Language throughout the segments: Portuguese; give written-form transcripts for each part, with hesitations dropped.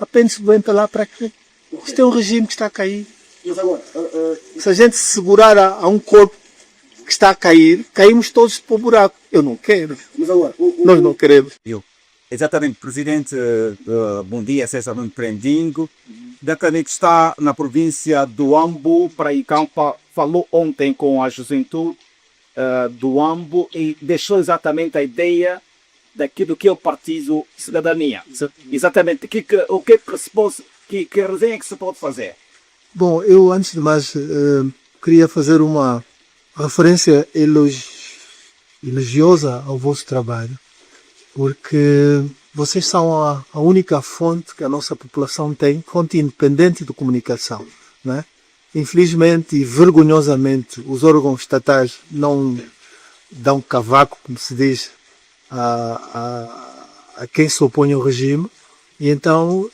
apenas vem para lá para quê? Isto é um regime que está a cair. Se a gente se segurar a um corpo que está a cair, caímos todos para o buraco. Eu não quero. Nós não queremos. Exatamente, presidente, bom dia, seja bem-vindo. Daqui que está na província do Ambo, para Icampa, falou ontem com a juventude do Ambo e deixou exatamente a ideia daquilo que é o Partido Cidadania. Exatamente, o que resenha que se pode fazer? Bom, eu antes de mais queria fazer uma referência elogiosa ao vosso trabalho, porque vocês são a única fonte que a nossa população tem, fonte independente de comunicação, né? Infelizmente e vergonhosamente, os órgãos estatais não dão cavaco, como se diz, a quem se opõe ao regime, e então,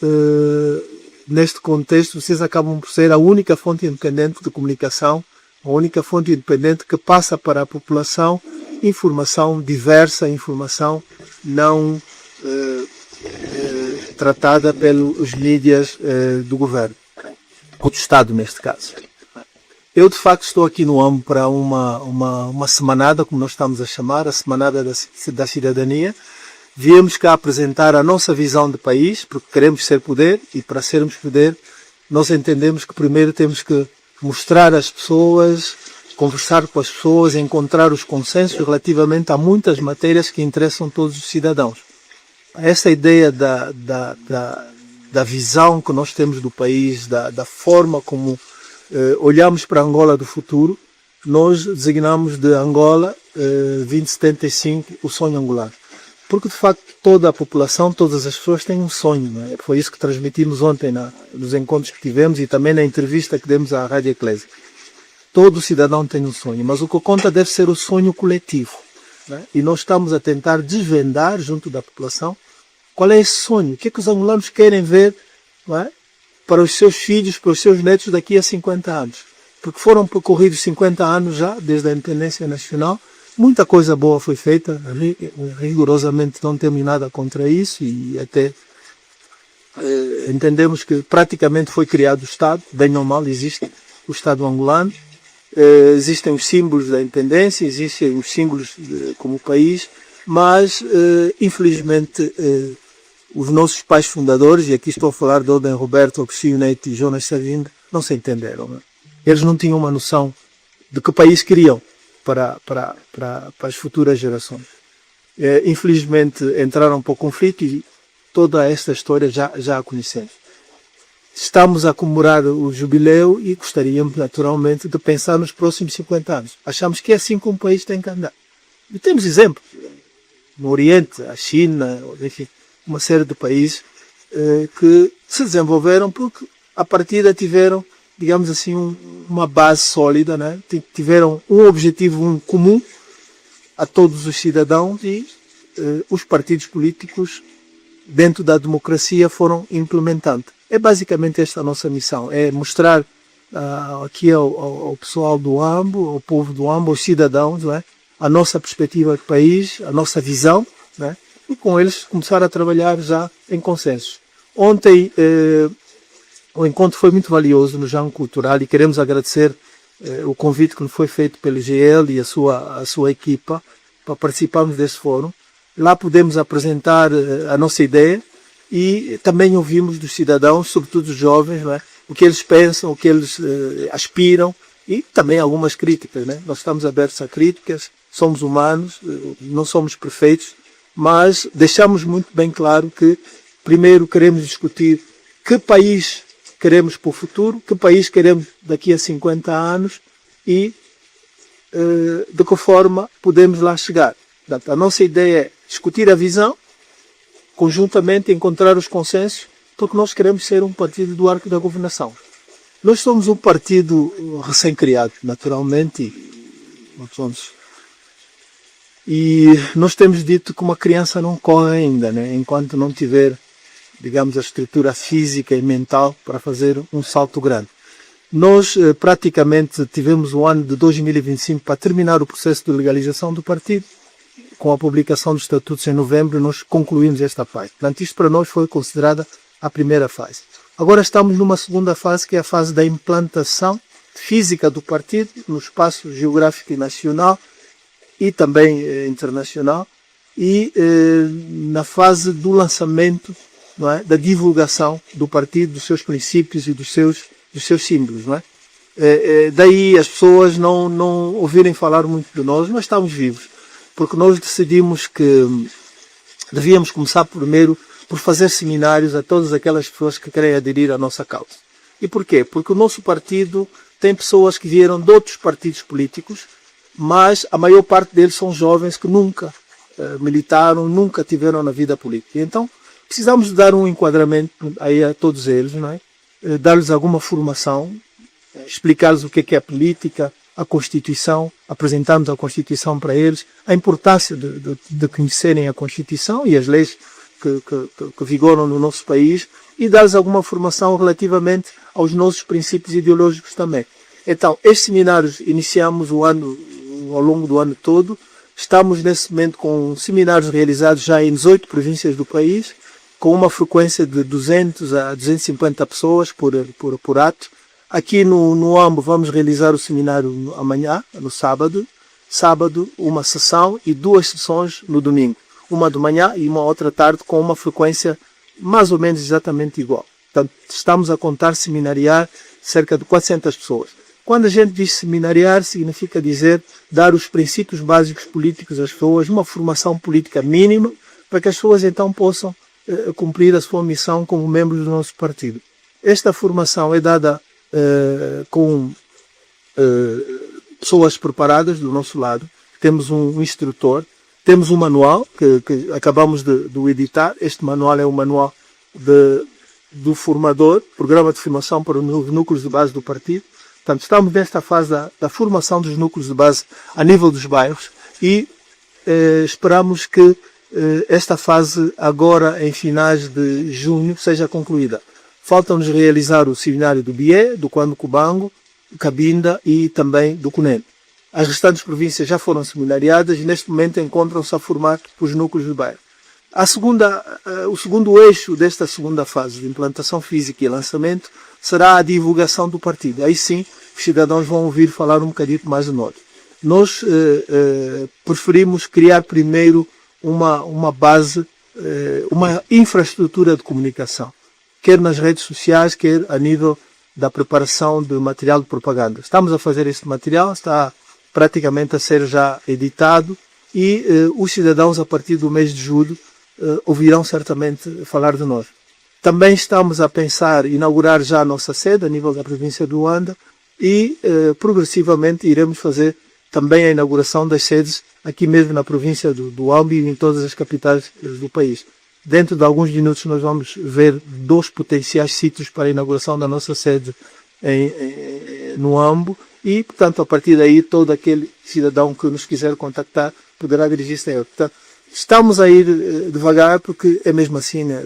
neste contexto, vocês acabam por ser a única fonte independente de comunicação, a única fonte independente que passa para a população informação diversa, informação não tratada pelos mídias do governo, ou do Estado neste caso. Eu de facto estou aqui no Ambo para uma semanada, como nós estamos a chamar, a Semanada da Cidadania. Viemos cá apresentar a nossa visão de país, porque queremos ser poder, e para sermos poder nós entendemos que primeiro temos que mostrar às pessoas, conversar com as pessoas, encontrar os consensos relativamente a muitas matérias que interessam todos os cidadãos. Essa ideia da visão que nós temos do país, da forma como olhamos para a Angola do futuro, nós designamos de Angola 2075 o sonho angolano. Porque de facto toda a população, todas as pessoas têm um sonho, não é? Foi isso que transmitimos ontem nos encontros que tivemos e também na entrevista que demos à Rádio Eclésia. Todo cidadão tem um sonho, mas o que conta deve ser o sonho coletivo, né? E nós estamos a tentar desvendar junto da população qual é esse sonho, o que é que os angolanos querem ver, não é? Para os seus filhos, para os seus netos daqui a 50 anos. Porque foram percorridos 50 anos já, desde a independência nacional, muita coisa boa foi feita, rigorosamente não temos nada contra isso e até entendemos que praticamente foi criado o Estado, bem ou mal existe o Estado angolano. Existem os símbolos da independência, existem os símbolos como país, mas infelizmente os nossos pais fundadores, e aqui estou a falar de Odem Roberto, Agostinho Neto e Jonas Savimbi, não se entenderam, né? Eles não tinham uma noção de que país queriam para as futuras gerações. Infelizmente entraram para o conflito e toda esta história já a conhecemos. Estamos a comemorar o jubileu e gostaríamos naturalmente de pensar nos próximos 50 anos. Achamos que é assim que um país tem que andar. E temos exemplos. No Oriente, a China, enfim, uma série de países que se desenvolveram porque a partida tiveram, digamos assim, uma base sólida, né? Tiveram um objetivo comum a todos os cidadãos e os partidos políticos dentro da democracia foram implementando. É basicamente esta a nossa missão, é mostrar aqui ao pessoal do Ambo, ao povo do Ambo, aos cidadãos, não é? A nossa perspectiva de país, a nossa visão, né? E com eles começar a trabalhar já em consenso. Ontem o encontro foi muito valioso no Jango Cultural e queremos agradecer o convite que nos foi feito pelo GL e a sua equipa para participarmos desse fórum. Lá podemos apresentar a nossa ideia e também ouvimos dos cidadãos, sobretudo dos jovens, não é? O que eles pensam, o que eles aspiram e também algumas críticas, né? Nós estamos abertos a críticas, somos humanos, não somos perfeitos, mas deixamos muito bem claro que primeiro queremos discutir que país queremos para o futuro, que país queremos daqui a 50 anos e de que forma podemos lá chegar. Portanto, a nossa ideia é discutir a visão, conjuntamente encontrar os consensos, porque nós queremos ser um partido do arco da governação. Nós somos um partido recém-criado, naturalmente, e nós temos dito que uma criança não corre ainda, né? Enquanto não tiver, digamos, a estrutura física e mental para fazer um salto grande. Nós praticamente tivemos o ano de 2025 para terminar o processo de legalização do partido. Com a publicação dos estatutos em novembro, nós concluímos esta parte. Portanto, isto para nós foi considerada a primeira fase. Agora estamos numa segunda fase, que é a fase da implantação física do partido no espaço geográfico nacional e também internacional, e na fase do lançamento, não é, da divulgação do partido, dos seus princípios e dos seus símbolos. Não é? Daí as pessoas não ouvirem falar muito de nós estamos vivos, porque nós decidimos que devíamos começar primeiro por fazer seminários a todas aquelas pessoas que querem aderir à nossa causa. E porquê? Porque o nosso partido tem pessoas que vieram de outros partidos políticos, mas a maior parte deles são jovens que nunca militaram, nunca tiveram na vida política. Então, precisamos dar um enquadramento aí a todos eles, não é? Dar-lhes alguma formação, explicar-lhes o que é a política, a Constituição, apresentarmos a Constituição para eles, a importância de conhecerem a Constituição e as leis que vigoram no nosso país, e dar-lhes alguma formação relativamente aos nossos princípios ideológicos também. Então, estes seminários iniciamos o ano, ao longo do ano todo. Estamos nesse momento com seminários realizados já em 18 províncias do país, com uma frequência de 200 a 250 pessoas por ato. Aqui no Ambo vamos realizar o seminário amanhã, no sábado, uma sessão e 2 sessões no domingo. Uma de manhã e uma outra tarde, com uma frequência mais ou menos exatamente igual. Portanto, estamos a contar seminariar cerca de 400 pessoas. Quando a gente diz seminariar, significa dizer dar os princípios básicos políticos às pessoas, uma formação política mínima, para que as pessoas então possam cumprir a sua missão como membros do nosso partido. Esta formação é dada com pessoas preparadas do nosso lado. Temos um instrutor, temos um manual que acabamos de editar. Este manual é o manual do formador, programa de formação para os núcleos de base do partido. Portanto, estamos nesta fase da formação dos núcleos de base a nível dos bairros e esperamos que esta fase agora em finais de junho seja concluída. Falta-nos realizar o seminário do Bié, do Quando Cubango, do Cabinda e também do Cunene. As restantes províncias já foram seminariadas e neste momento encontram-se a formar os núcleos de bairro. O segundo eixo desta segunda fase de implantação física e lançamento será a divulgação do partido. Aí sim, os cidadãos vão ouvir falar um bocadinho mais de nós. Nós preferimos criar primeiro uma base, uma infraestrutura de comunicação, quer nas redes sociais, quer a nível da preparação de material de propaganda. Estamos a fazer este material, está praticamente a ser já editado e os cidadãos, a partir do mês de julho, ouvirão certamente falar de nós. Também estamos a pensar em inaugurar já a nossa sede a nível da província do Luanda e progressivamente iremos fazer também a inauguração das sedes aqui mesmo na província do Ambo e em todas as capitais do país. Dentro de alguns minutos nós vamos ver 2 potenciais sítios para a inauguração da nossa sede no Ambo e, portanto, a partir daí todo aquele cidadão que nos quiser contactar poderá dirigir-se a ele. Portanto, estamos a ir devagar porque é mesmo assim, né?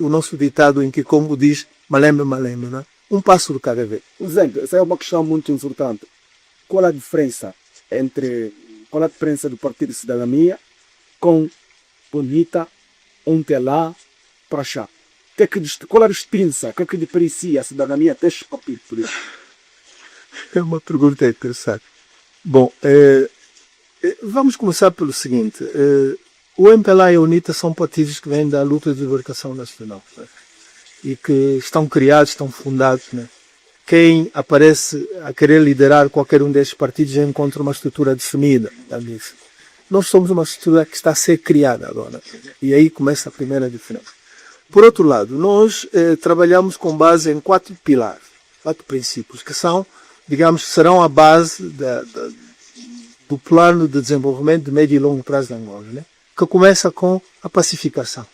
O nosso ditado em que Congo diz malembe, malembe, né? Um passo de cada vez. Zeng, essa é uma questão muito importante. Qual a diferença do Partido de Cidadania com Bonita, Ontelá, Prachá? Qual a distinção? O que é que diferencia a cidadania destes partidos políticos? É uma pergunta interessante. Bom, vamos começar pelo seguinte. O MPLA e a UNITA são partidos que vêm da luta de libertação nacional, né? E que estão criados, estão fundados, né? Quem aparece a querer liderar qualquer um destes partidos já encontra uma estrutura definida. Nós somos uma estrutura que está a ser criada agora. E aí começa a primeira diferença. Por outro lado, nós trabalhamos com base em 4 pilares, 4 princípios, que são, digamos, serão a base do plano de desenvolvimento de médio e longo prazo de Angola, né? Que começa com a pacificação.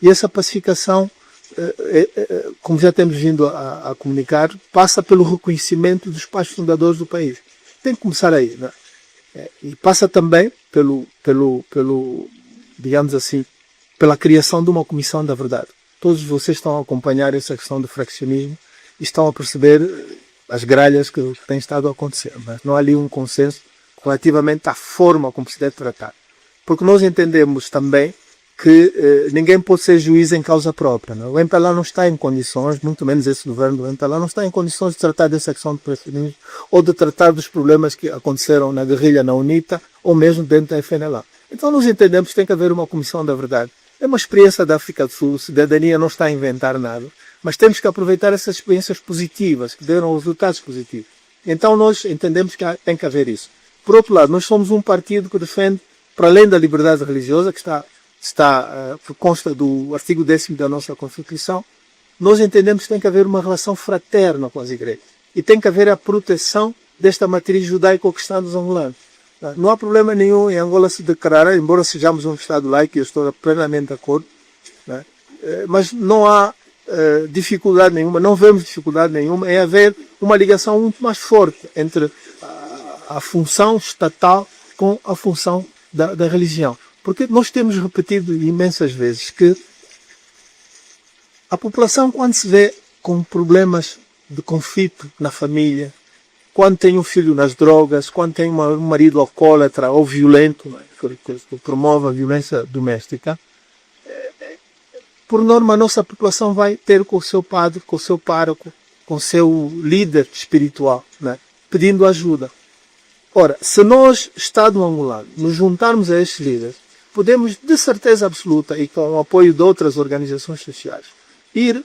E essa pacificação, como já temos vindo a comunicar, passa pelo reconhecimento dos pais fundadores do país. Tem que começar aí, né? E passa também digamos assim, pela criação de uma comissão da verdade. Todos vocês estão a acompanhar essa questão do fraccionismo e estão a perceber as gralhas que têm estado a acontecer, mas não há ali um consenso relativamente à forma como se deve tratar. Porque nós entendemos também que ninguém pode ser juiz em causa própria. Não? O MPLA não está em condições, muito menos esse governo do MPLA, não está em condições de tratar dessa questão de preferidos ou de tratar dos problemas que aconteceram na guerrilha, na UNITA, ou mesmo dentro da FNLA. Então nós entendemos que tem que haver uma comissão da verdade. É uma experiência da África do Sul, a cidadania não está a inventar nada, mas temos que aproveitar essas experiências positivas, que deram resultados positivos. Então nós entendemos que tem que haver isso. Por outro lado, nós somos um partido que defende, para além da liberdade religiosa, que consta do artigo 10º da nossa Constituição, nós entendemos que tem que haver uma relação fraterna com as igrejas. E tem que haver a proteção desta matriz judaico-cristã dos angolanos. Não há problema nenhum em Angola se declarar, embora sejamos um Estado laico, e eu estou plenamente de acordo, né? Mas não há dificuldade nenhuma, não vemos dificuldade nenhuma em haver uma ligação muito mais forte entre a função estatal com a função da religião. Porque nós temos repetido imensas vezes que a população, quando se vê com problemas de conflito na família, quando tem um filho nas drogas, quando tem um marido alcoólatra ou violento, que promove a violência doméstica, por norma a nossa população vai ter com o seu padre, com o seu pároco, com o seu líder espiritual, né, pedindo ajuda. Ora, se nós, Estado angolano, nos juntarmos a estes líderes, podemos, de certeza absoluta, e com o apoio de outras organizações sociais, ir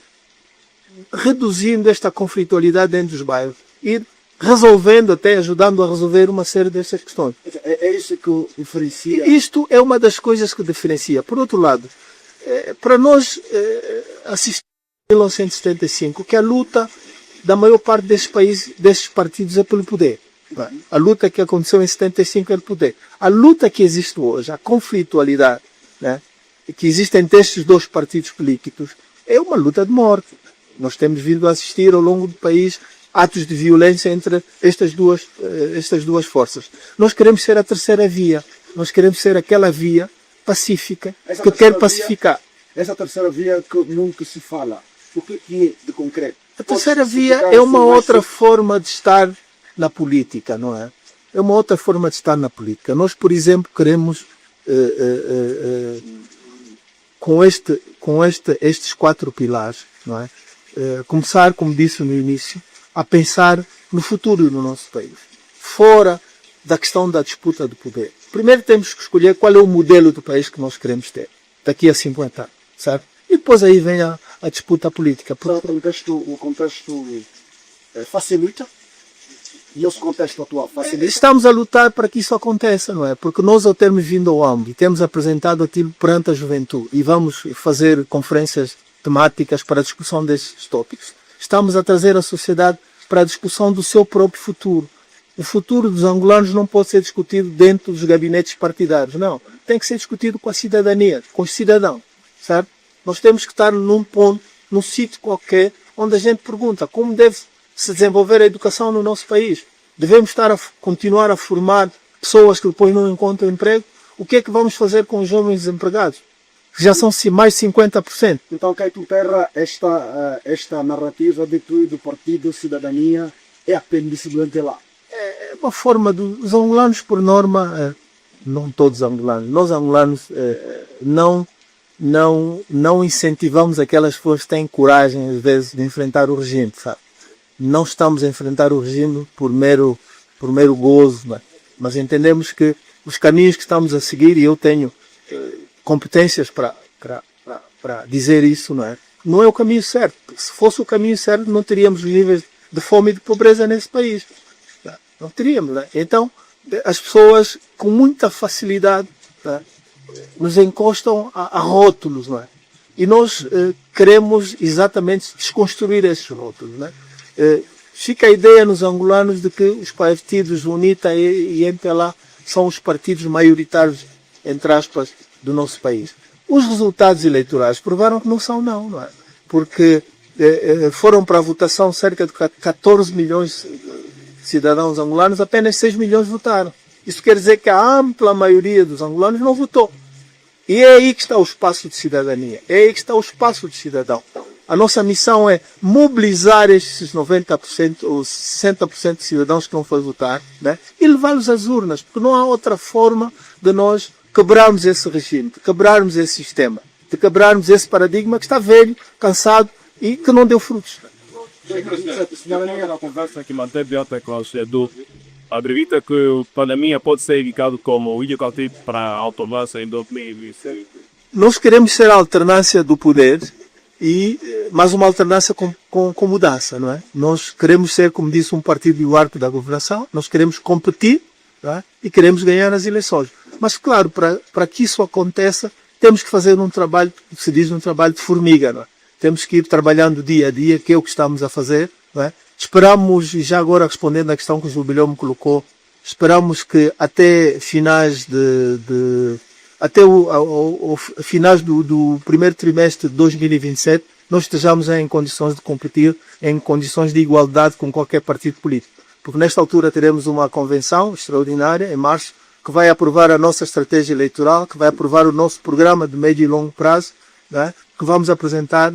reduzindo esta conflitualidade dentro dos bairros, ir resolvendo, até ajudando a resolver uma série destas questões. É isso que diferencia. Isto é uma das coisas que diferencia. Por outro lado, para nós assistir em 1975, que a luta da maior parte destes partidos é pelo poder. A luta que aconteceu em 75 é pelo poder. A luta que existe hoje, a conflitualidade, né, que existe entre estes dois partidos políticos, é uma luta de morte. Nós temos vindo a assistir ao longo do país atos de violência entre estas duas forças. Nós queremos ser a terceira via. Nós queremos ser aquela via pacífica que quer pacificar. Essa terceira via que nunca se fala. O que é de concreto? A terceira via é uma outra forma de estar na política, não é? É uma outra forma de estar na política. Nós, por exemplo, queremos com estes 4 pilares, não é? Começar, como disse no início, a pensar no futuro do nosso país, fora da questão da disputa do poder. Primeiro temos que escolher qual é o modelo do país que nós queremos ter daqui a 50 anos, certo? E depois aí vem a disputa política. O contexto facilita? E esse contexto atual facilita? Estamos a lutar para que isso aconteça, não é? Porque nós, ao termos vindo ao AMB e temos apresentado aquilo perante a juventude e vamos fazer conferências temáticas para a discussão destes tópicos, estamos a trazer a sociedade para a discussão do seu próprio futuro. O futuro dos angolanos não pode ser discutido dentro dos gabinetes partidários, não. Tem que ser discutido com a cidadania, com os cidadãos, certo? Nós temos que estar num ponto, num sítio qualquer, onde a gente pergunta como deve se desenvolver a educação no nosso país. Devemos estar a continuar a formar pessoas que depois não encontram emprego? O que é que vamos fazer com os jovens desempregados? Já são mais de 50%. Então, quem tutela esta narrativa de que do Partido Cidadania é apêndice do MPLA? É uma forma dos angolanos, por norma, não todos angolanos, nós angolanos não incentivamos aquelas pessoas que têm coragem, às vezes, de enfrentar o regime, sabe? Não estamos a enfrentar o regime por mero gozo, mas entendemos que os caminhos que estamos a seguir, e eu tenho competências para dizer isso, não é o caminho certo. Se fosse o caminho certo, não teríamos níveis de fome e de pobreza nesse país. Não teríamos, né? Então, as pessoas com muita facilidade, né, nos encostam a rótulos, não é? E nós queremos exatamente desconstruir esses rótulos, né? Fica a ideia nos angolanos de que os partidos UNITA e MPLA são os partidos maioritários, entre aspas, do nosso país. Os resultados eleitorais provaram que não são, não é? Porque foram para a votação cerca de 14 milhões de cidadãos angolanos, apenas 6 milhões votaram. Isso quer dizer que a ampla maioria dos angolanos não votou. E é aí que está o espaço de cidadania, é aí que está o espaço de cidadão. A nossa missão é mobilizar esses 90% ou 60% de cidadãos que não foram votar, né, e levá-los às urnas, porque não há outra forma de nós quebrarmos esse regime, de quebrarmos esse sistema, de quebrarmos esse paradigma que está velho, cansado e que não deu frutos. Na conversa que manteve ontem com o Edu, acredita que o pandemia pode ser indicado como o indicativo para a alternância em 2026? Nós queremos ser a alternância do poder, mas uma alternância com mudança, não é? Nós queremos ser, como disse, um partido do arco da governação, nós queremos competir, não é? E queremos ganhar as eleições. Mas, claro, para que isso aconteça, temos que fazer um trabalho, se diz um trabalho de formiga, não é? Temos que ir trabalhando dia a dia, que é o que estamos a fazer, não é? Esperamos, e já agora respondendo à questão que o Jubileu me colocou, esperamos que até finais finais do primeiro trimestre de 2027, nós estejamos em condições de competir, em condições de igualdade com qualquer partido político. Porque nesta altura teremos uma convenção extraordinária, em março, que vai aprovar a nossa estratégia eleitoral, que vai aprovar o nosso programa de médio e longo prazo, né, que vamos apresentar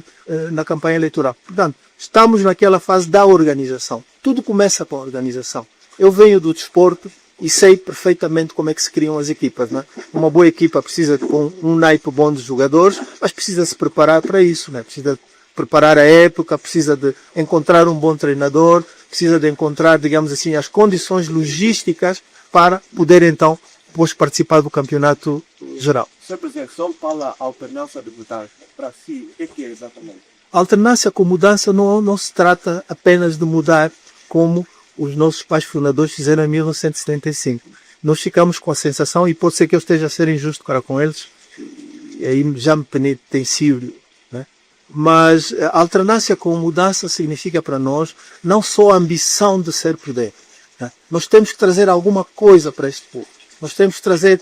na campanha eleitoral. Portanto, estamos naquela fase da organização. Tudo começa com a organização. Eu venho do desporto e sei perfeitamente como é que se criam as equipas. Né? Uma boa equipa precisa de um naipe bom de jogadores, mas precisa se preparar para isso. Né? Precisa preparar a época, precisa de encontrar um bom treinador, precisa de encontrar, digamos assim, as condições logísticas para poder então depois participar do campeonato geral. Sr. Presidente, só fala alternância de mudar. Para si, o que é exatamente? A alternância com mudança não se trata apenas de mudar como os nossos pais fundadores fizeram em 1975. Nós ficamos com a sensação, e pode ser que eu esteja a ser injusto para com eles, e aí já me penitencio, né? Mas a alternância com mudança significa para nós não só a ambição de ser poder. Né? Nós temos que trazer alguma coisa para este povo. Nós temos que trazer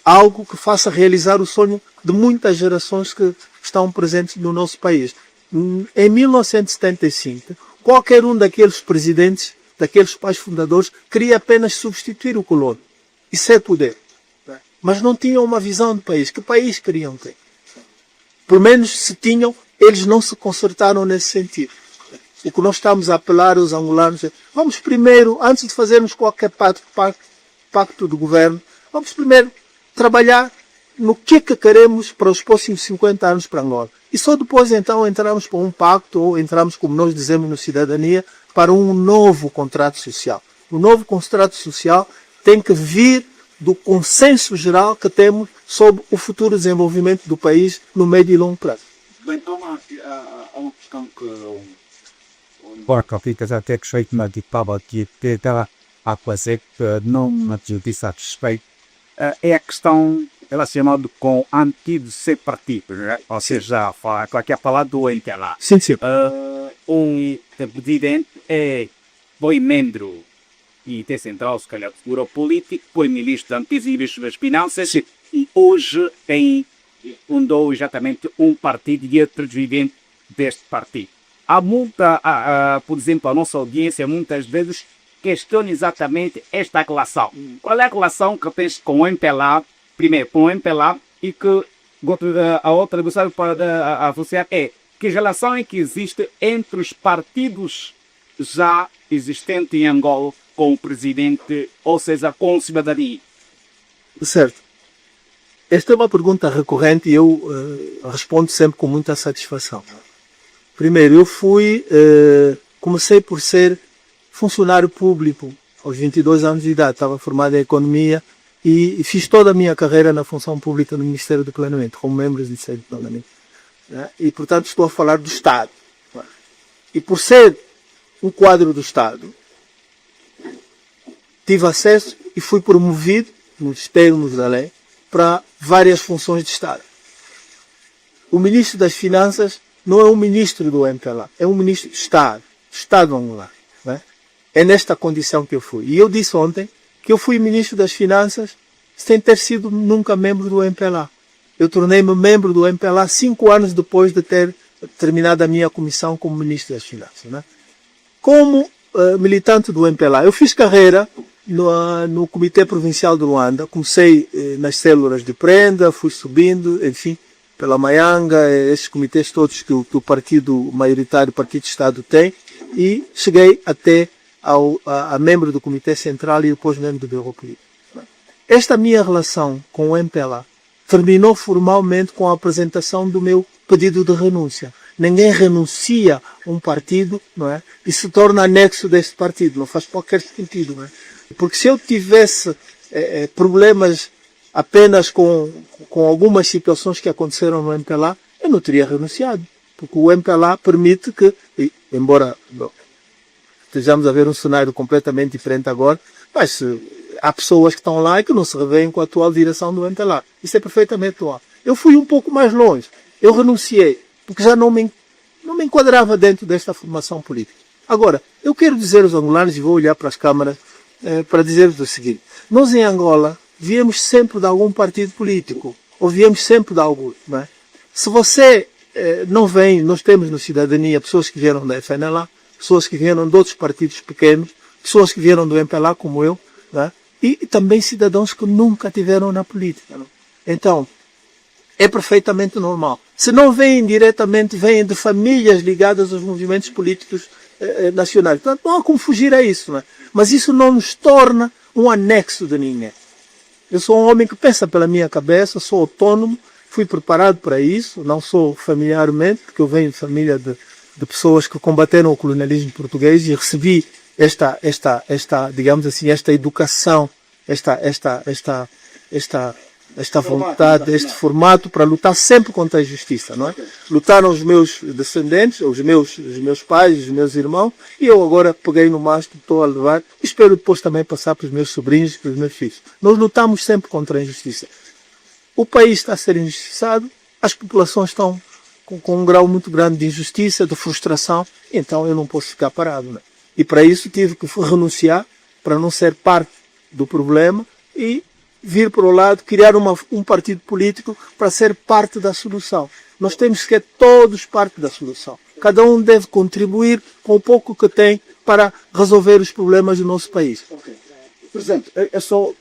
algo que faça realizar o sonho de muitas gerações que estão presentes no nosso país. Em 1975, qualquer um daqueles presidentes, daqueles pais fundadores, queria apenas substituir o colono. Isso é poder. Mas não tinham uma visão de país. Que país queriam ter? Pelo menos se tinham, eles não se consertaram nesse sentido. O que nós estamos a apelar aos angolanos é: vamos primeiro, antes de fazermos qualquer pacto de governo, vamos primeiro trabalhar no que queremos para os próximos 50 anos para Angola. E só depois então entramos para um pacto, ou entramos, como nós dizemos no Cidadania, para um novo contrato social. O novo contrato social tem que vir do consenso geral que temos sobre o futuro desenvolvimento do país no médio e longo prazo. Bem, então, a questão que Porque ficas até que jeito me dictava que está a fazer que não me disse satisfeito. É a questão relacionada com antigo ser partido, né? Ou seja, aqui a falar do MPLA. Sim, sim. Um presidente foi membro e tem central, se calhar, de figura político, foi ministro de Antes e Ministro das Finanças, sim. E hoje fundou exatamente um partido e é presidente deste partido. Há muita, por exemplo, a nossa audiência muitas vezes questiona exatamente esta relação. Qual é a relação que tens com o MPLA, primeiro com o MPLA, e que a outra gostaria para associar é que relação é que existe entre os partidos já existentes em Angola com o presidente, ou seja, com a cidadania? Certo. Esta é uma pergunta recorrente e eu respondo sempre com muita satisfação. Primeiro, eu comecei por ser funcionário público aos 22 anos de idade, estava formado em economia e fiz toda a minha carreira na função pública no Ministério do Planeamento, como membro do Ministério do Planeamento. E, portanto, estou a falar do Estado. E por ser um quadro do Estado, tive acesso e fui promovido, nos termos da lei, para várias funções de Estado. O Ministro das Finanças não é um ministro do MPLA, é um ministro de Estado, Estado angolano. É nesta condição que eu fui. E eu disse ontem que eu fui ministro das Finanças sem ter sido nunca membro do MPLA. Eu tornei-me membro do MPLA 5 anos depois de ter terminado a minha comissão como ministro das Finanças. Como militante do MPLA, eu fiz carreira no Comitê Provincial de Luanda. Comecei nas células de prenda, fui subindo, enfim, pela Maianga, esses comitês todos que o partido maioritário, o Partido de Estado tem, e cheguei até a membro do Comitê Central e depois membro do Bureau Político. esta minha relação com o MPLA terminou formalmente com a apresentação do meu pedido de renúncia. Ninguém renuncia a um partido, não é? E se torna anexo deste partido. Não faz qualquer sentido, não é? Porque se eu tivesse problemas apenas com algumas situações que aconteceram no MPLA, eu não teria renunciado. Porque o MPLA permite que, embora estejamos a ver um cenário completamente diferente agora, mas há pessoas que estão lá e que não se revêem com a atual direção do MPLA. Isso é perfeitamente atual. Eu fui um pouco mais longe. Eu renunciei, porque já não me enquadrava dentro desta formação política. Agora, eu quero dizer aos angolanos, e vou olhar para as câmaras, para dizer-vos o seguinte. Nós em Angola viemos sempre de algum partido político, ou viemos sempre de algum. Não é? Se você não vem, nós temos na cidadania pessoas que vieram da FNLA, pessoas que vieram de outros partidos pequenos, pessoas que vieram do MPLA como eu, não é? E também cidadãos que nunca tiveram na política. Não? Então, é perfeitamente normal. Se não vêm diretamente, vêm de famílias ligadas aos movimentos políticos nacionais. Portanto, não há como fugir a isso. Não é? Mas isso não nos torna um anexo de ninguém. Eu sou um homem que pensa pela minha cabeça, sou autônomo, fui preparado para isso, não sou familiarmente, porque eu venho de família de pessoas que combateram o colonialismo português e recebi esta digamos assim, esta educação, esta vontade, este formato para lutar sempre contra a injustiça, não é? Lutaram os meus descendentes, os meus pais, os meus irmãos, e eu agora peguei no mastro, estou a levar, e espero depois também passar para os meus sobrinhos e para os meus filhos. Nós lutamos sempre contra a injustiça. O país está a ser injustiçado, as populações estão com um grau muito grande de injustiça, de frustração, então eu não posso ficar parado, né? E para isso tive que renunciar, para não ser parte do problema e vir para o lado, criar um partido político para ser parte da solução. Nós temos que ser todos parte da solução. Cada um deve contribuir com o pouco que tem para resolver os problemas do nosso país. Okay. Presidente, é só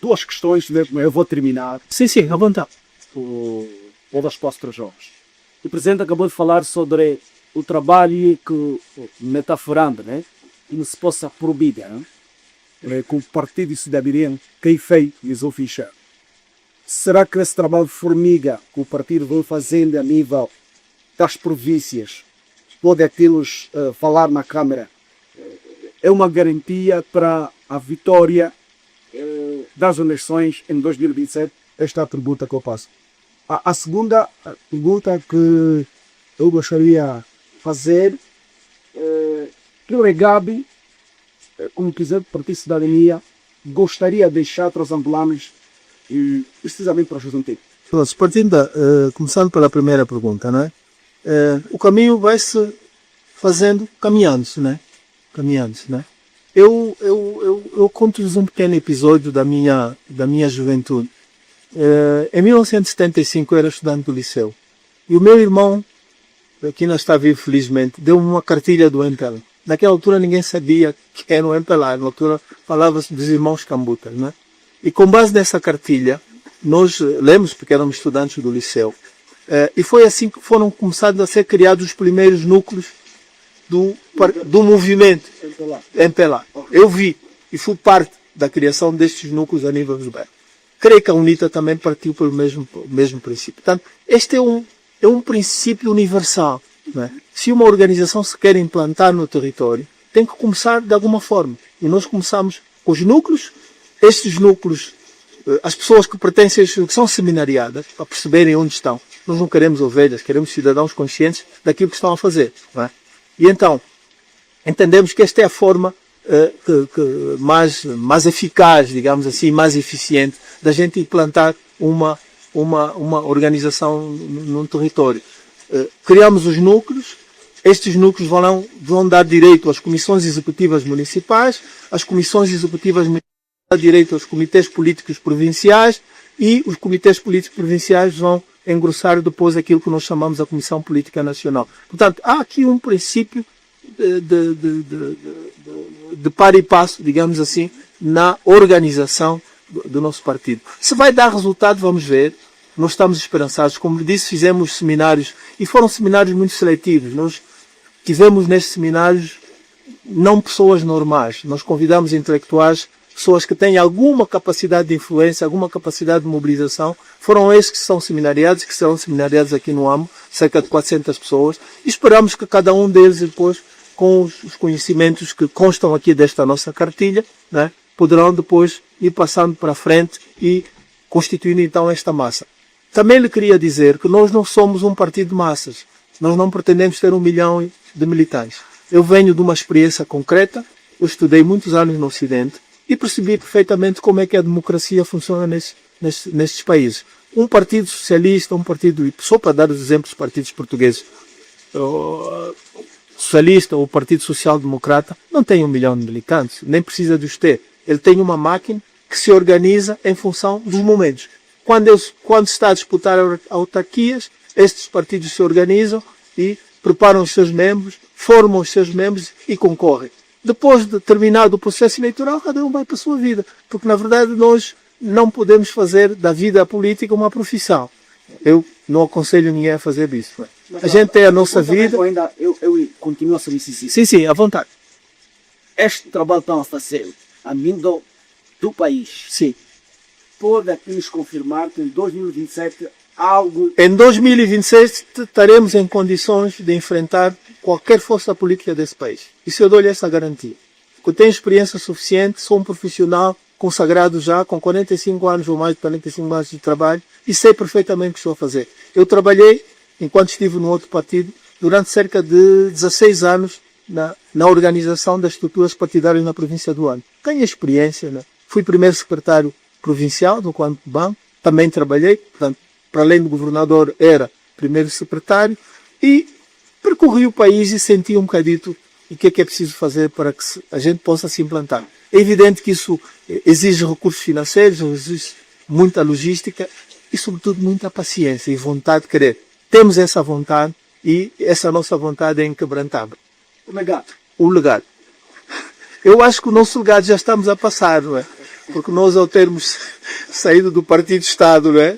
duas questões, eu vou terminar. Sim, à vontade. O das postas jovens. O Presidente acabou de falar sobre o trabalho que, metaforando, né, que não se possa proibir, né, com o Partido de Cidadania que fez e ficha. Será que esse trabalho formiga que o partido vem fazendo a nível das províncias, pode aqueles falar na Câmara, é uma garantia para a vitória das eleições em 2027? Esta é a pergunta que eu passo. A segunda pergunta que eu gostaria de fazer, que o Gabi, como quiser, Partido de Cidadania, gostaria de deixar para os angolanos e precisamente para os antigos. Começando pela primeira pergunta, não é? O caminho vai-se fazendo caminhando-se, né? Caminhando-se, né? Eu conto-vos um pequeno episódio da minha juventude. Em 1975 eu era estudante do liceu e o meu irmão, que ainda está vivo felizmente, deu-me uma cartilha do MPLA. Naquela altura ninguém sabia que era o MPLA, na altura falava-se dos irmãos Cambutas, né? E com base nessa cartilha, nós lemos, porque éramos estudantes do liceu, e foi assim que foram começados a ser criados os primeiros núcleos do movimento MPLA. Eu vi e fui parte da criação destes núcleos a nível global. Creio que a UNITA também partiu pelo mesmo princípio. Portanto, este é um princípio universal. Não é? Se uma organização se quer implantar no território, tem que começar de alguma forma. E nós começamos com os núcleos. Estes núcleos, as pessoas que pertencem a estes núcleos são seminariadas para perceberem onde estão. Nós não queremos ovelhas, queremos cidadãos conscientes daquilo que estão a fazer. Não é? E então, entendemos que esta é a forma mais eficaz, digamos assim, mais eficiente da gente implantar uma organização num território. Criamos os núcleos, estes núcleos vão dar direito às comissões executivas municipais, as comissões executivas municipais vão dar direito aos comitês políticos provinciais e os comitês políticos provinciais vão engrossar depois aquilo que nós chamamos a Comissão Política Nacional. Portanto, há aqui um princípio de par e passo, digamos assim, na organização do nosso partido. Se vai dar resultado, vamos ver. Nós estamos esperançados. Como disse, fizemos seminários e foram seminários muito seletivos. Nós tivemos nestes seminários não pessoas normais. Nós convidamos intelectuais pessoas que têm alguma capacidade de influência, alguma capacidade de mobilização, foram esses que são seminariados, que serão seminariados aqui no AMO, cerca de 400 pessoas, e esperamos que cada um deles depois, com os conhecimentos que constam aqui desta nossa cartilha, né, poderão depois ir passando para frente e constituindo então esta massa. Também lhe queria dizer que nós não somos um partido de massas, nós não pretendemos ter 1 milhão de militantes. Eu venho de uma experiência concreta, eu estudei muitos anos no Ocidente e percebi perfeitamente como é que a democracia funciona nestes países. Um partido socialista, um partido, só para dar os exemplos dos partidos portugueses, o socialista ou o Partido Social Democrata não tem 1 milhão de militantes, nem precisa de os ter. Ele tem uma máquina que se organiza em função dos momentos. Quando se está a disputar autarquias, estes partidos se organizam e preparam os seus membros, formam os seus membros e concorrem. Depois de terminado o processo eleitoral, cada um vai para a sua vida. Porque, na verdade, nós não podemos fazer da vida política uma profissão. Eu não aconselho ninguém a fazer isso. A gente tem a nossa vida... Eu continuo a ser incisivo. Sim, à vontade. Este trabalho que estão a fazer, a nível do país, Sim. pode aqui nos confirmar que em 2027 algo... Em 2026 estaremos em condições de enfrentar qualquer força política desse país. Isso eu dou-lhe essa garantia. Eu tenho experiência suficiente, sou um profissional consagrado já, com 45 anos ou mais de 45 anos de trabalho, e sei perfeitamente o que estou a fazer. Eu trabalhei, enquanto estive no outro partido, durante cerca de 16 anos na organização das estruturas partidárias na província do Ano. Tenho experiência, né? Fui primeiro secretário provincial do Quanto Banco, também trabalhei, portanto, para além do governador, era primeiro secretário, e percorri o país e senti um bocadito o que é preciso fazer para que a gente possa se implantar. É evidente que isso exige recursos financeiros, exige muita logística e, sobretudo, muita paciência e vontade de querer. Temos essa vontade e essa nossa vontade é inquebrantável. O legado. Eu acho que o nosso legado já estamos a passar, não é? Porque nós, ao termos saído do Partido-Estado, não é?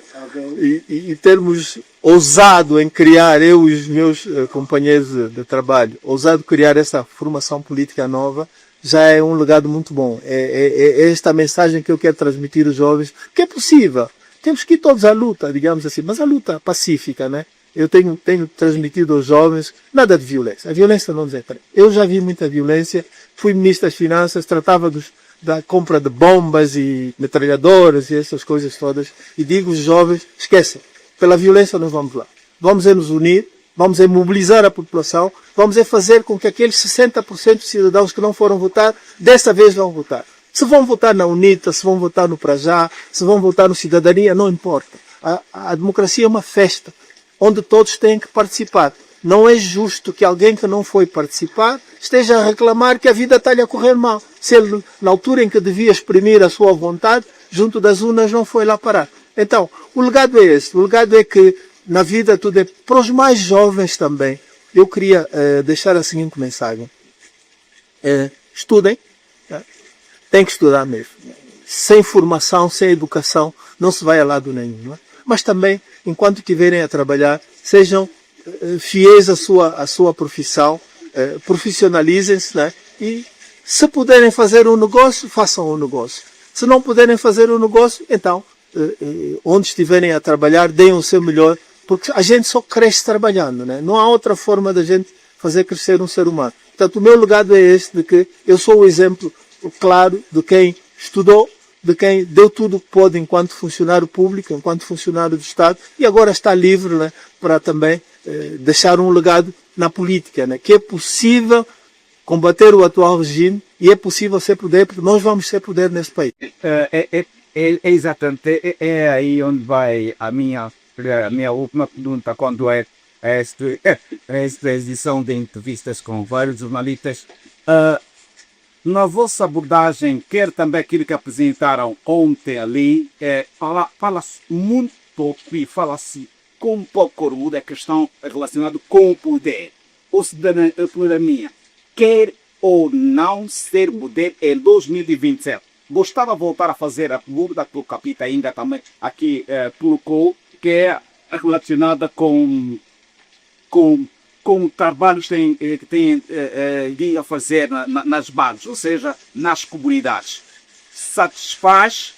E termos ousado em criar, eu e os meus companheiros de trabalho, ousado criar essa formação política nova, já é um legado muito bom. É esta mensagem que eu quero transmitir aos jovens, que é possível. Temos que ir todos à luta, digamos assim, mas a luta pacífica, né? Eu tenho transmitido aos jovens nada de violência. A violência não nos entra. Eu já vi muita violência, fui ministro das Finanças, tratava da compra de bombas e metralhadoras e essas coisas todas, e digo aos jovens, esquecem, pela violência não vamos lá. Vamos nos unir, vamos mobilizar a população, vamos fazer com que aqueles 60% de cidadãos que não foram votar, dessa vez vão votar. Se vão votar na UNITA, se vão votar no Prajá, se vão votar no Cidadania, não importa. A democracia é uma festa, onde todos têm que participar. Não é justo que alguém que não foi participar esteja a reclamar que a vida está-lhe a correr mal. Se ele, na altura em que devia exprimir a sua vontade, junto das urnas não foi lá parar. Então, o legado é esse. O legado é que na vida tudo é... Para os mais jovens também, eu queria deixar a seguinte mensagem. Estudem. Tem que estudar mesmo. Sem formação, sem educação, não se vai a lado nenhum. Não é? Mas também, enquanto estiverem a trabalhar, sejam fiéis à sua profissão, profissionalizem-se, né? E se puderem fazer um negócio, façam um negócio. Se não puderem fazer um negócio, então, onde estiverem a trabalhar, deem o seu melhor, porque a gente só cresce trabalhando, né? Não há outra forma da gente fazer crescer um ser humano. Portanto, o meu legado é este, de que eu sou o exemplo claro de quem estudou, de quem deu tudo o que pôde enquanto funcionário público, enquanto funcionário do Estado, e agora está livre, né, para também deixar um legado na política, né, que é possível combater o atual regime e é possível ser poder, porque nós vamos ser poder nesse país. Exatamente, é aí onde vai a minha última pergunta, quando esta edição de entrevistas com vários jornalistas. Na vossa abordagem, quer também aquilo que apresentaram ontem ali, fala-se muito e fala-se com pouco orgulho da questão relacionada com o poder. Ou cidadania quer ou não ser poder em 2027. Gostava de voltar a fazer a pergunta que o Capita ainda também aqui colocou, que é relacionada com trabalhos que têm a fazer nas bases, ou seja, nas comunidades. satisfaz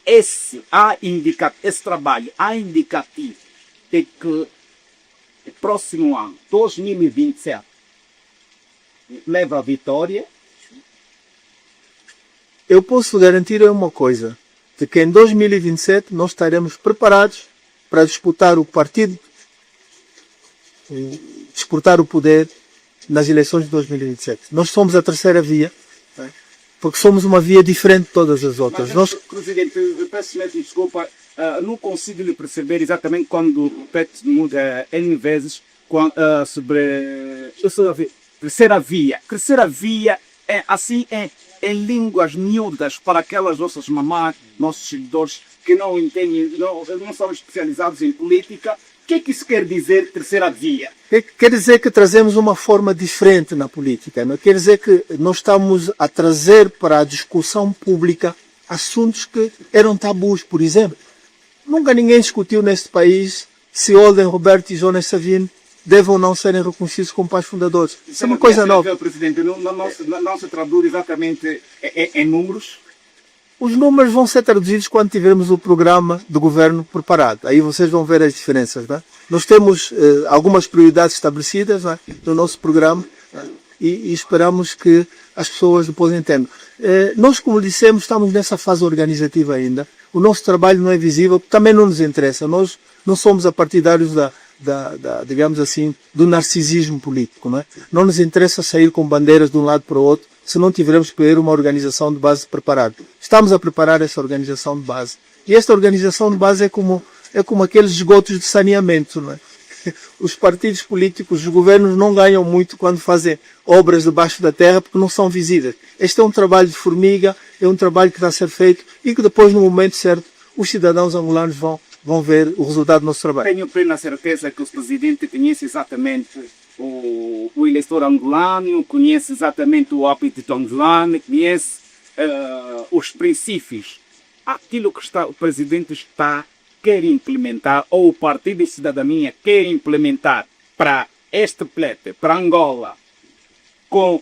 esse trabalho, há indicativo de que o próximo ano, 2027, leva a vitória. Eu posso garantir uma coisa, de que em 2027 nós estaremos preparados para disputar o partido, disputar o poder nas eleições de 2027. Nós somos a terceira via, porque somos uma via diferente de todas as outras. Mas, Presidente, eu peço mesmo desculpa, não consigo lhe perceber exatamente quando repete N vezes sobre terceira via. Terceira via é assim, em línguas miúdas para aquelas nossas mamás, nossos seguidores que não entendem, não são especializados em política. O que é que isso quer dizer, terceira via? Quer dizer que trazemos uma forma diferente na política. Não? Quer dizer que nós estamos a trazer para a discussão pública assuntos que eram tabus, por exemplo. Nunca ninguém discutiu neste país se Olden, Roberto e Jonas Savino devem ou não serem reconhecidos como pais fundadores. Isso é uma coisa nova. Presidente, não se traduz exatamente em números? Os números vão ser traduzidos quando tivermos o programa do governo preparado. Aí vocês vão ver as diferenças. Não é? Nós temos algumas prioridades estabelecidas, não é? No nosso programa, e esperamos que as pessoas depois entendam. Nós, como dissemos, estamos nessa fase organizativa ainda. O nosso trabalho não é visível, também não nos interessa. Nós não somos partidários digamos assim, do narcisismo político. Não é? Não nos interessa sair com bandeiras de um lado para o outro, se não tivermos que ter uma organização de base preparada. Estamos a preparar essa organização de base. E esta organização de base é como aqueles esgotos de saneamento. Não é? Os partidos políticos, os governos não ganham muito quando fazem obras debaixo da terra porque não são visíveis. Este é um trabalho de formiga, é um trabalho que está a ser feito e que depois, no momento certo, os cidadãos angolanos vão ver o resultado do nosso trabalho. Tenho plena certeza que o Presidente conhece exatamente o eleitor angolano, conhece exatamente o apetite angolano, conhece os princípios. Aquilo que o Presidente quer implementar, ou o Partido de Cidadania quer implementar para este plete, para Angola, com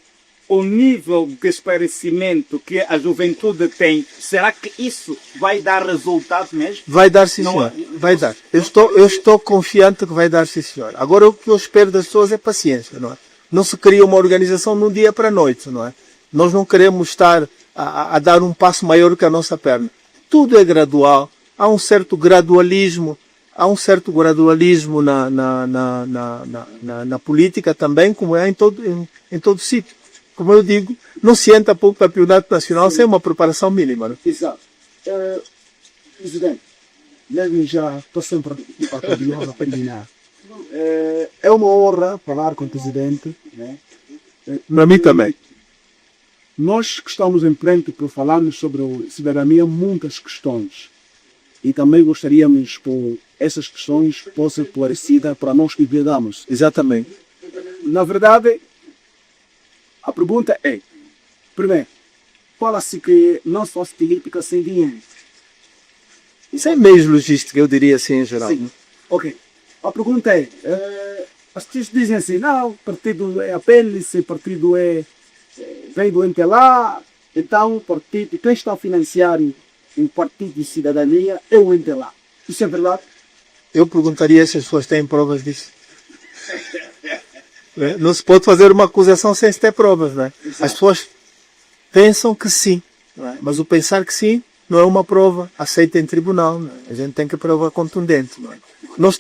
o nível de esclarecimento que a juventude tem, será que isso vai dar resultado mesmo? Vai dar, sim, senhor. Vai dar. Eu estou confiante que vai dar, sim, senhor. Agora, o que eu espero das pessoas é paciência, não é? Não se cria uma organização de um dia para a noite, não é? Nós não queremos estar a dar um passo maior que a nossa perna. Tudo é gradual. Há um certo gradualismo. Na política também, como é em todo sítio. Como eu digo, não se entra para o campeonato nacional sem uma preparação mínima. Não? Exato. Presidente, mesmo já estou sempre a terminar. É uma honra falar com o Presidente. Né? Para mim também. Nós que estamos em frente para falarmos sobre a cidadania, muitas questões. E também gostaríamos que essas questões fossem esclarecidas para nós que vedamos. Exatamente. Na verdade, a pergunta é, primeiro, fala-se que não se faz política sem dinheiro. Sem meios logísticos, eu diria assim em geral. Sim. Ok. A pergunta é, as pessoas dizem assim, não, o partido é apêndice, o partido vem do MPLA, então o partido, quem está a financiar o Partido de Cidadania é o MPLA. Isso é verdade? Eu perguntaria se as pessoas têm provas disso. Não se pode fazer uma acusação sem se ter provas. Não é? As pessoas pensam que sim, não é? Mas o pensar que sim não é uma prova aceita em tribunal. Não é? A gente tem que provar contundente. Não é? Nós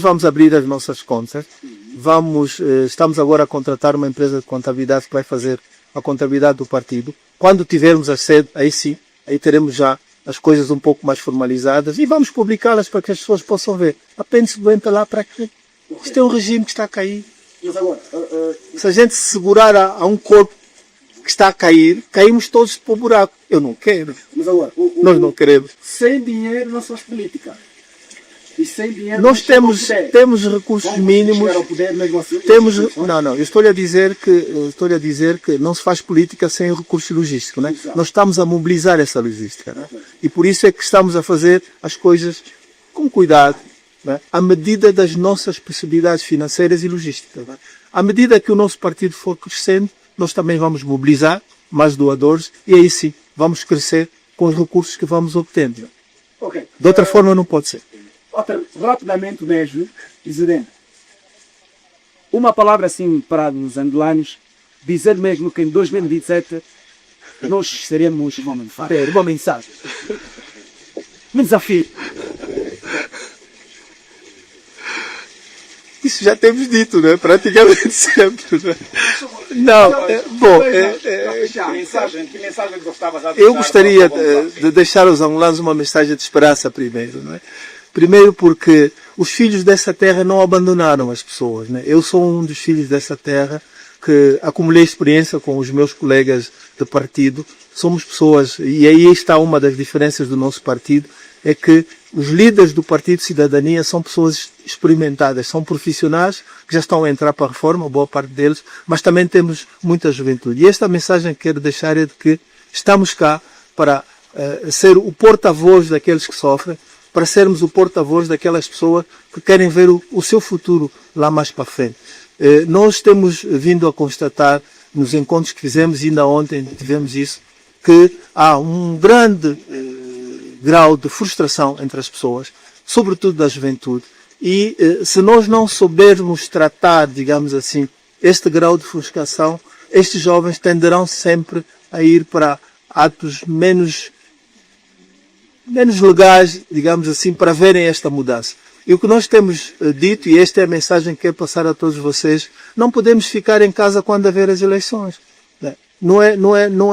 vamos abrir as nossas contas. Estamos agora a contratar uma empresa de contabilidade que vai fazer a contabilidade do partido. Quando tivermos a sede, aí sim, aí teremos já as coisas um pouco mais formalizadas e vamos publicá-las para que as pessoas possam ver. Apêndice do MPLA para quê? Isto é um regime que está a cair. Mas agora, se a gente se segurar a um corpo que está a cair, caímos todos para o buraco. Eu não quero. Mas agora, Nós não queremos. sem dinheiro não se faz política. E sem dinheiro Nós temos recursos mínimos. Poder, mesmo assim, Eu estou-lhe a dizer que não se faz política sem recursos logísticos, né? Nós estamos a mobilizar essa logística, né? E por isso é que estamos a fazer as coisas com cuidado, né? À medida das nossas possibilidades financeiras e logísticas, né? À medida que o nosso partido for crescendo, nós também vamos mobilizar mais doadores e aí sim vamos crescer com os recursos que vamos obtendo. Ok. De outra forma não pode ser. Rapidamente mesmo, presidente. Uma palavra assim para os angolanos, dizer mesmo que em 2027 nós seremos uma mensagem. Um desafio. Isso já temos dito, né? Praticamente sempre. Né? Não, bom, Que mensagem gostavas de eu deixar gostaria para a população? de deixar aos angolanos uma mensagem de esperança primeiro, não é? Primeiro porque os filhos dessa terra não abandonaram as pessoas, né? Eu sou um dos filhos dessa terra que acumulei experiência com os meus colegas de partido. Somos pessoas, e aí está uma das diferenças do nosso partido, é que os líderes do Partido Cidadania são pessoas experimentadas, são profissionais que já estão a entrar para a reforma, boa parte deles, mas também temos muita juventude. E esta mensagem que quero deixar é de que estamos cá para ser o porta-voz daqueles que sofrem, para sermos o porta-voz daquelas pessoas que querem ver o seu futuro lá mais para frente. Nós temos vindo a constatar, nos encontros que fizemos, e ainda ontem tivemos isso, que há um grande grau de frustração entre as pessoas, sobretudo da juventude, e se nós não soubermos tratar, digamos assim, este grau de frustração, estes jovens tenderão sempre a ir para atos menos legais, digamos assim, para verem esta mudança. E o que nós temos dito, e esta é a mensagem que quero passar a todos vocês, não podemos ficar em casa quando haver as eleições. Não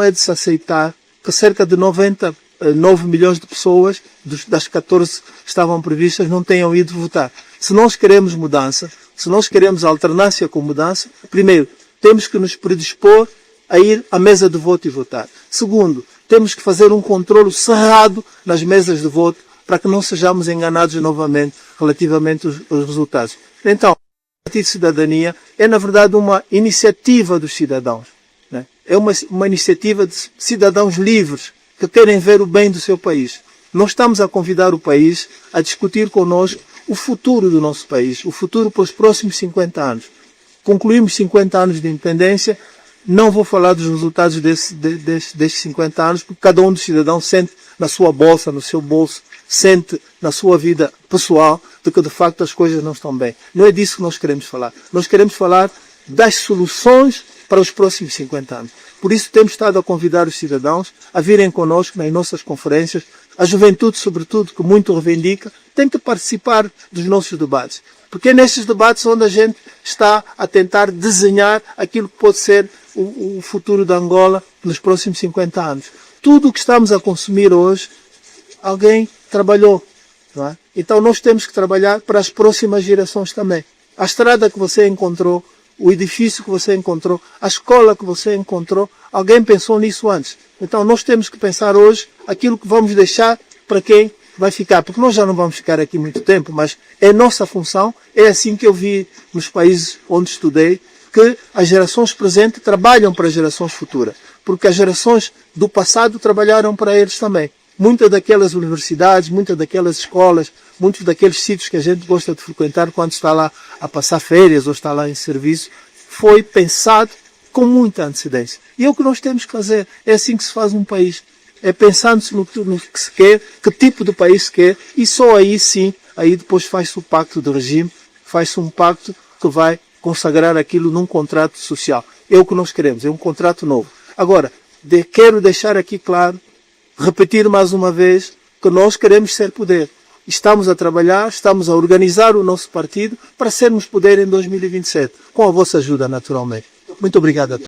é de se aceitar que cerca de 9 milhões de pessoas, das 14 que estavam previstas, não tenham ido votar. Se nós queremos mudança, se nós queremos alternância com mudança, primeiro, temos que nos predispor a ir à mesa de voto e votar. Segundo, temos que fazer um controle cerrado nas mesas de voto para que não sejamos enganados novamente relativamente aos resultados. Então, o Partido de Cidadania é, na verdade, uma iniciativa dos cidadãos. Né? É uma iniciativa de cidadãos livres que querem ver o bem do seu país. Nós estamos a convidar o país a discutir connosco o futuro do nosso país, o futuro para os próximos 50 anos. Concluímos 50 anos de independência, não vou falar dos resultados destes 50 anos, porque cada um dos cidadãos sente na sua bolsa, no seu bolso, sente na sua vida pessoal de que de facto as coisas não estão bem. Não é disso que nós queremos falar. Nós queremos falar das soluções para os próximos 50 anos. Por isso temos estado a convidar os cidadãos a virem connosco nas nossas conferências. A juventude, sobretudo, que muito reivindica, tem que participar dos nossos debates. Porque é nestes debates onde a gente está a tentar desenhar aquilo que pode ser o futuro da Angola nos próximos 50 anos. Tudo o que estamos a consumir hoje, alguém trabalhou. Não é? Então nós temos que trabalhar para as próximas gerações também. A estrada que você encontrou, o edifício que você encontrou, a escola que você encontrou, alguém pensou nisso antes. Então nós temos que pensar hoje aquilo que vamos deixar para quem vai ficar, porque nós já não vamos ficar aqui muito tempo, mas é nossa função, é assim que eu vi nos países onde estudei, que as gerações presentes trabalham para as gerações futuras, porque as gerações do passado trabalharam para eles também. Muitas daquelas universidades, muitas daquelas escolas, muitos daqueles sítios que a gente gosta de frequentar quando está lá a passar férias ou está lá em serviço, foi pensado com muita antecedência. E é o que nós temos que fazer. É assim que se faz um país. É pensando-se no que se quer, que tipo de país se quer, e só aí sim, aí depois faz-se o pacto de regime, faz-se um pacto que vai consagrar aquilo num contrato social. É o que nós queremos, é um contrato novo. Agora, quero deixar aqui claro, repetir mais uma vez, que nós queremos ser poder. Estamos a trabalhar, estamos a organizar o nosso partido para sermos poder em 2027, com a vossa ajuda, naturalmente. Muito obrigado a todos.